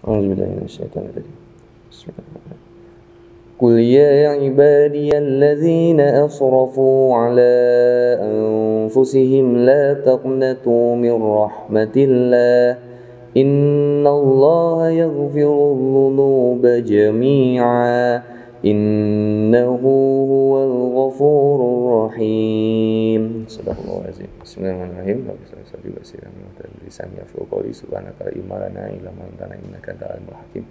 A'udzubillahi minasyaitonir rajim. Bismillahirrahmanirrahim. Qul ya ibadiyalladzina asrafu ala anfusihim la taqnatu min rahmatillah. Innallaha yaghfirudz dzunuba jami'a. Innahu huwal ghafurur rahim. Sadaqallahul azim. Bismillahirrahmanirrahim. Subhanaka la ilma lana illa ma 'allamtana innaka antal alimul hakim.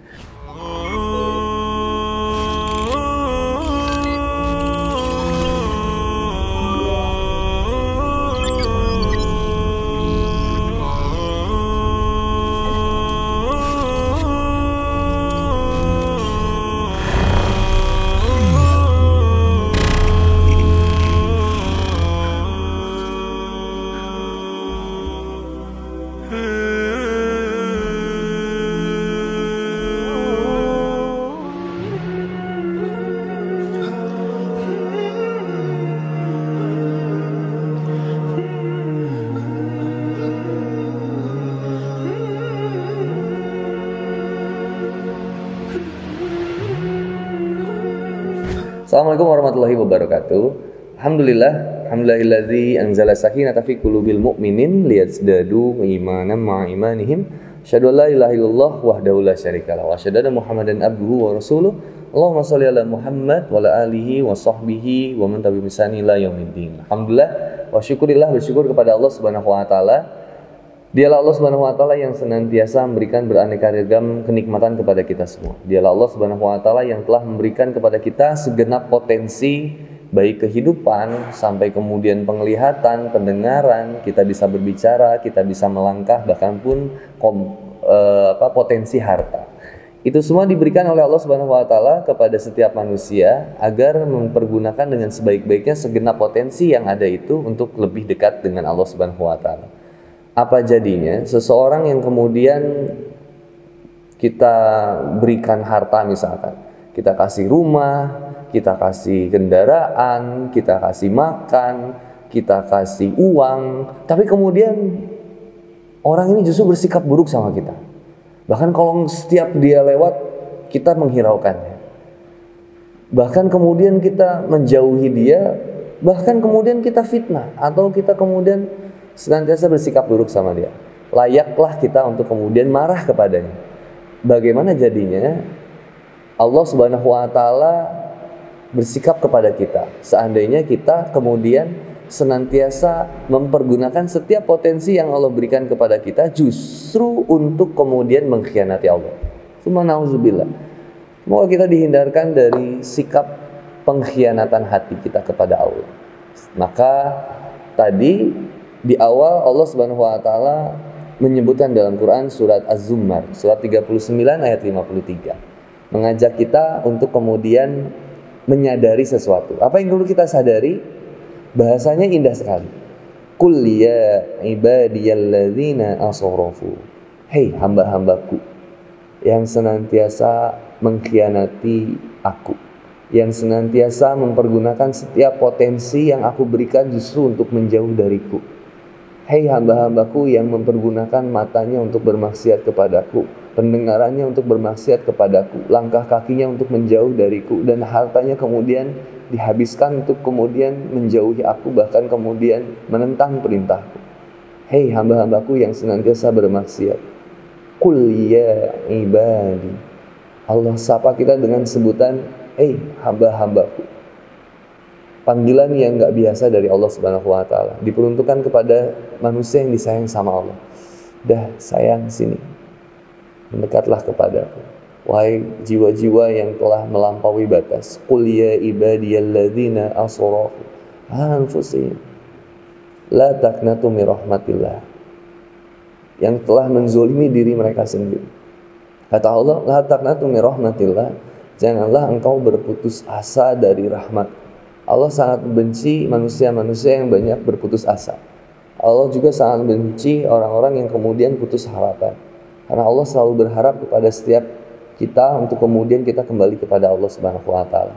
Assalamualaikum warahmatullahi wabarakatuh. Alhamdulillahilladzi anzala sakinata fi qulubil mu'minin liyazdadu imanan ma'a imanihim. Asyhadu an la ilaha illallah wahdahu la syarikalah wa asyhadu anna Muhammadan abduhu wa rasuluh. Allahumma shalli ala Muhammad wa ala alihi wa sahbihi wa man tabi'ahum bi ihsan ila yaumiddin. Alhamdulillah wa syukurillah, bersyukur kepada Allah Subhanahu wa taala. Dialah Allah Subhanahu wa taala yang senantiasa memberikan beraneka ragam kenikmatan kepada kita semua. Dialah Allah Subhanahu wa taala yang telah memberikan kepada kita segenap potensi baik kehidupan sampai kemudian penglihatan, pendengaran, kita bisa berbicara, kita bisa melangkah, bahkan pun potensi harta. Itu semua diberikan oleh Allah Subhanahu wa taala kepada setiap manusia agar mempergunakan dengan sebaik-baiknya segenap potensi yang ada itu untuk lebih dekat dengan Allah Subhanahu wa taala. Apa jadinya seseorang yang kemudian kita berikan harta, misalkan kita kasih rumah, kita kasih kendaraan, kita kasih makan, kita kasih uang, tapi kemudian orang ini justru bersikap buruk sama kita. Bahkan kalau setiap dia lewat kita menghiraukannya, bahkan kemudian kita menjauhi dia, bahkan kemudian kita fitnah atau kita kemudian senantiasa bersikap buruk sama dia. Layaklah kita untuk kemudian marah kepadanya. Bagaimana jadinya Allah Subhanahu wa taala bersikap kepada kita seandainya kita kemudian senantiasa mempergunakan setiap potensi yang Allah berikan kepada kita justru untuk kemudian mengkhianati Allah. Subhanallah. Semoga kita dihindarkan dari sikap pengkhianatan hati kita kepada Allah. Maka tadi di awal Allah Subhanahu wa taala menyebutkan dalam Quran surat Az-Zumar, surat 39 ayat 53. Mengajak kita untuk kemudian menyadari sesuatu. Apa yang perlu kita sadari? Bahasanya indah sekali. Qul ya ibadiyalladzina asrafu. Hei hamba-hambaku yang senantiasa mengkhianati aku, yang senantiasa mempergunakan setiap potensi yang aku berikan justru untuk menjauh dariku. Hei hamba-hambaku yang mempergunakan matanya untuk bermaksiat kepadaku, pendengarannya untuk bermaksiat kepadaku, langkah kakinya untuk menjauh dariku, dan hartanya kemudian dihabiskan untuk kemudian menjauhi aku, bahkan kemudian menentang perintahku. Hei hamba-hambaku yang senantiasa bermaksiat. Qul ya ibadi. Allah sapa kita dengan sebutan hei hamba-hambaku. Panggilan yang gak biasa dari Allah Subhanahu wa taala diperuntukkan kepada manusia yang disayang sama Allah. Dah sayang sini, mendekatlah kepadaku. Wahai jiwa-jiwa yang telah melampaui batas. Qul ya ibadiyalladzina asrafu ala anfusihim la taqnatu min rahmatillah. Yang telah menzolimi diri mereka sendiri. Kata Allah, la taqnatu min rahmatillah. Janganlah engkau berputus asa dari rahmat. Allah sangat benci manusia-manusia yang banyak berputus asa. Allah juga sangat benci orang-orang yang kemudian putus harapan. Karena Allah selalu berharap kepada setiap kita untuk kemudian kita kembali kepada Allah Subhanahu wa taala.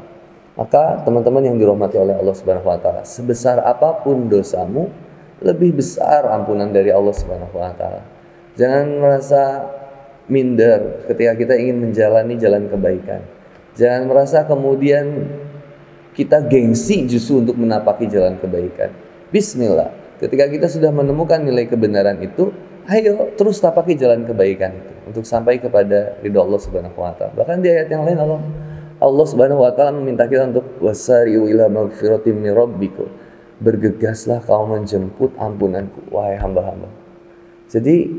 Maka teman-teman yang dirahmati oleh Allah Subhanahu wa taala, sebesar apapun dosamu, lebih besar ampunan dari Allah Subhanahu wa taala. Jangan merasa minder ketika kita ingin menjalani jalan kebaikan. Jangan merasa kemudian kita gengsi justru untuk menapaki jalan kebaikan. Bismillah. Ketika kita sudah menemukan nilai kebenaran itu, ayo terus tapaki jalan kebaikan itu untuk sampai kepada ridho Allah Subhanahu wa taala. Bahkan di ayat yang lain Allah Subhanahu wa taala meminta kita untuk wasari'u ila magfiratin min rabbikum. Bergegaslah kau menjemput ampunanku, wahai hamba-hamba. Jadi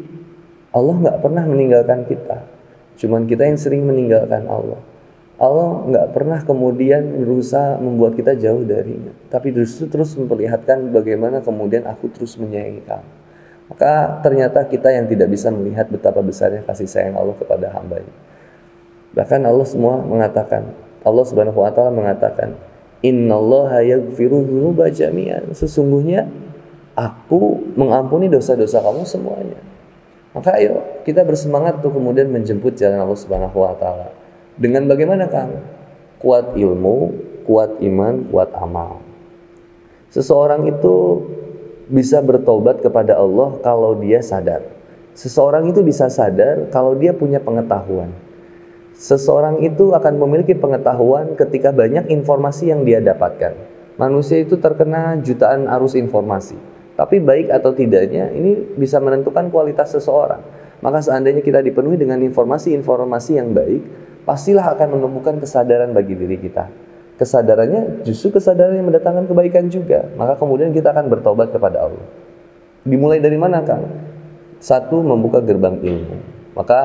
Allah nggak pernah meninggalkan kita. Cuman kita yang sering meninggalkan Allah. Allah nggak pernah kemudian berusaha membuat kita jauh darinya, tapi justru terus memperlihatkan bagaimana kemudian aku terus menyayangi kamu. Maka ternyata kita yang tidak bisa melihat betapa besarnya kasih sayang Allah kepada hambanya. Bahkan Allah semua mengatakan, Allah Subhanahu wa taala mengatakan, innallaha yaghfiru dzunuba jami'an. Sesungguhnya aku mengampuni dosa-dosa kamu semuanya. Maka ayo kita bersemangat untuk kemudian menjemput jalan Allah Subhanahu wa taala. Dengan bagaimana kamu? Kuat ilmu, kuat iman, kuat amal. Seseorang itu bisa bertobat kepada Allah kalau dia sadar. Seseorang itu bisa sadar kalau dia punya pengetahuan. Seseorang itu akan memiliki pengetahuan ketika banyak informasi yang dia dapatkan. Manusia itu terkena jutaan arus informasi. Tapi baik atau tidaknya ini bisa menentukan kualitas seseorang. Maka seandainya kita dipenuhi dengan informasi-informasi yang baik, pastilah akan menemukan kesadaran bagi diri kita. Kesadarannya justru kesadaran yang mendatangkan kebaikan juga. Maka kemudian kita akan bertobat kepada Allah. Dimulai dari mana, Kang? Satu, membuka gerbang ilmu. Maka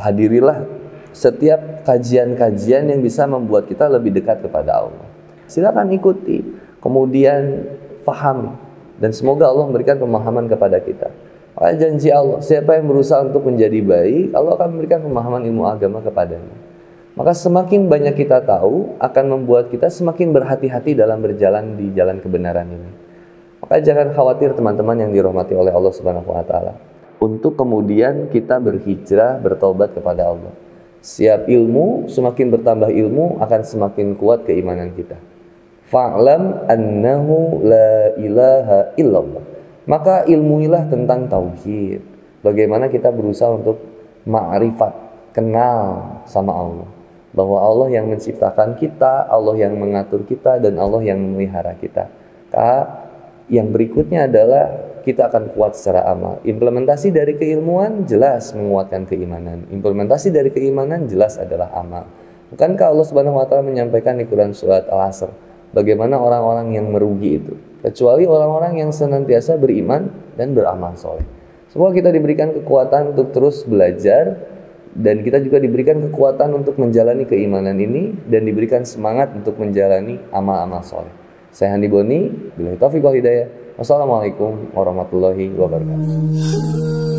hadirilah setiap kajian-kajian yang bisa membuat kita lebih dekat kepada Allah. Silakan ikuti, kemudian pahami, dan semoga Allah memberikan pemahaman kepada kita. Maka janji Allah, siapa yang berusaha untuk menjadi baik, Allah akan memberikan pemahaman ilmu agama kepadanya. Maka semakin banyak kita tahu, akan membuat kita semakin berhati-hati dalam berjalan di jalan kebenaran ini. Maka jangan khawatir teman-teman yang dirahmati oleh Allah Subhanahu wa taala, untuk kemudian kita berhijrah, bertobat kepada Allah. Siap ilmu, semakin bertambah ilmu, akan semakin kuat keimanan kita. Fa'lam annahu la ilaha illallah. Maka ilmuilah tentang tauhid. Bagaimana kita berusaha untuk ma'rifat, kenal sama Allah. Bahwa Allah yang menciptakan kita, Allah yang mengatur kita, dan Allah yang memelihara kita. Yang berikutnya adalah kita akan kuat secara amal. Implementasi dari keilmuan jelas menguatkan keimanan. Implementasi dari keimanan jelas adalah amal. Bukankah Allah Subhanahu wa taala menyampaikan di Quran surat Al-Asr, bagaimana orang-orang yang merugi itu? Kecuali orang-orang yang senantiasa beriman dan beramal soleh. Semoga kita diberikan kekuatan untuk terus belajar, dan kita juga diberikan kekuatan untuk menjalani keimanan ini, dan diberikan semangat untuk menjalani amal-amal soleh. Saya Handi Boni, billahi taufiq wal hidayah. Wassalamualaikum warahmatullahi wabarakatuh.